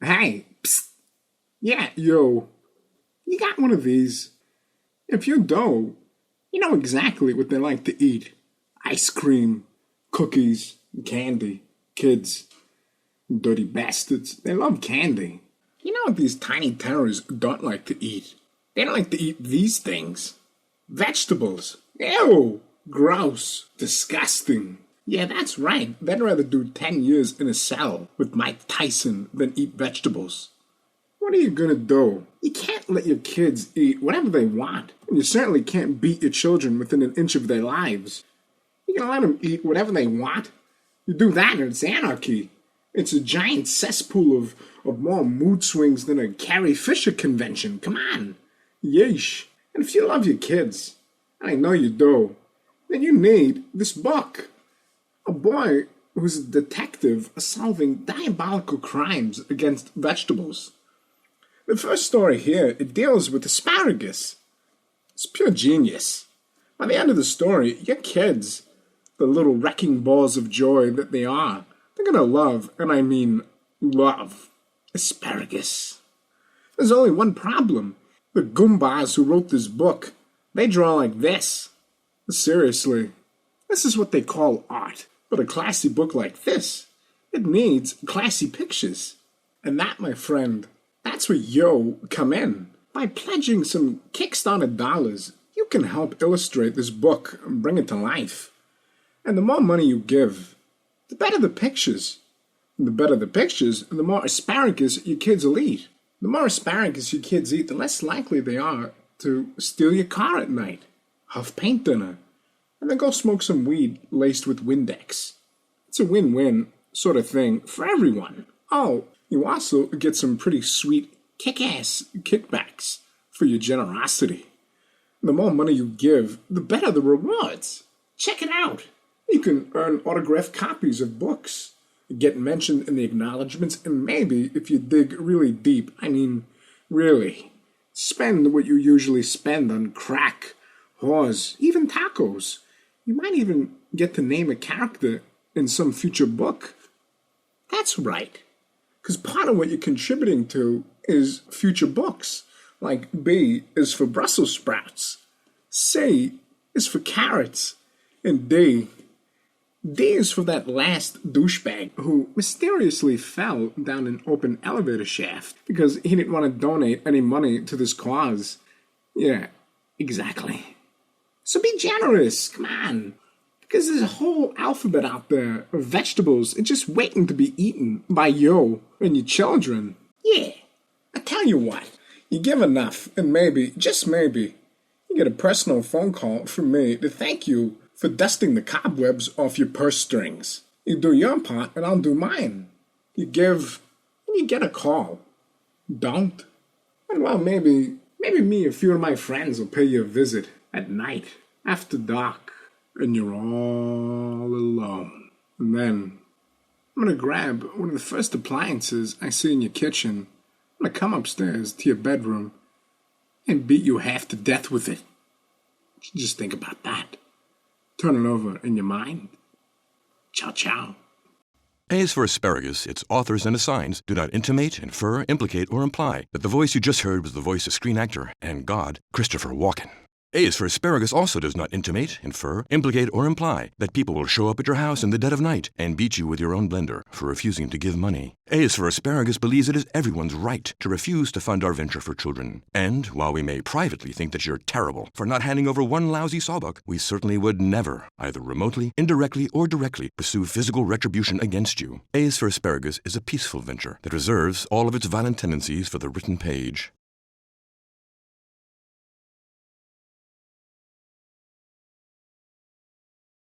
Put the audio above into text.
Hey, psst. Yeah, yo, you got one of these? If you don't, you know exactly what they like to eat. Ice cream, cookies, candy. Kids, dirty bastards, they love candy. You know what these tiny terrors don't like to eat? They don't like to eat these things. Vegetables. Ew! Gross. Disgusting. Yeah, that's right. They'd rather do 10 years in a cell with Mike Tyson than eat vegetables. What are you gonna do? You can't let your kids eat whatever they want, and you certainly can't beat your children within an inch of their lives. You're gonna let them eat whatever they want? You do that and it's anarchy. It's a giant cesspool of more mood swings than a Carrie Fisher convention. Come on. Yeesh. And if you love your kids, and I know you do, then you need this book. A boy who's a detective solving diabolical crimes against vegetables. The first story here, it deals with asparagus. It's pure genius. By the end of the story, your kids, the little wrecking balls of joy that they are, they're gonna love, and I mean love, asparagus. There's only one problem. The Goombas who wrote this book, they draw like this. Seriously, this is what they call art. But a classy book like this, it needs classy pictures. And that, my friend, that's where you come in. By pledging some Kickstarter dollars, you can help illustrate this book and bring it to life. And the more money you give, the better the pictures. And the better the pictures, the more asparagus your kids will eat. The more asparagus your kids eat, the less likely they are to steal your car at night, have paint dinner, and then go smoke some weed laced with Windex. It's a win-win sort of thing for everyone. Oh, you also get some pretty sweet kick-ass kickbacks for your generosity. The more money you give, the better the rewards. Check it out. You can earn autographed copies of books, get mentioned in the acknowledgments, and maybe, if you dig really deep, I mean, really, spend what you usually spend on crack, whores, even tacos. You might even get to name a character in some future book. That's right. Because part of what you're contributing to is future books. Like B is for Brussels sprouts, C is for carrots, and D is for that last douchebag who mysteriously fell down an open elevator shaft because he didn't want to donate any money to this cause. Yeah, exactly. So be generous, come on. Because there's a whole alphabet out there of vegetables just waiting to be eaten by you and your children. Yeah, I tell you what, you give enough and maybe, just maybe, you get a personal phone call from me to thank you for dusting the cobwebs off your purse strings. You do your part and I'll do mine. You give and you get a call. Don't. And well, maybe me and a few of my friends will pay you a visit at night, after dark, and you're all alone. And then I'm gonna grab one of the first appliances I see in your kitchen. I'm gonna come upstairs to your bedroom and beat you half to death with it. Just think about that. Turn it over in your mind. Ciao, ciao. A is for asparagus. Its authors and assigns do not intimate, infer, implicate, or imply that the voice you just heard was the voice of screen actor and God, Christopher Walken. A is for asparagus also does not intimate, infer, implicate, or imply that people will show up at your house in the dead of night and beat you with your own blender for refusing to give money. A is for asparagus believes it is everyone's right to refuse to fund our venture for children. And while we may privately think that you're terrible for not handing over one lousy sawbuck, we certainly would never, either remotely, indirectly, or directly, pursue physical retribution against you. A is for asparagus is a peaceful venture that reserves all of its violent tendencies for the written page.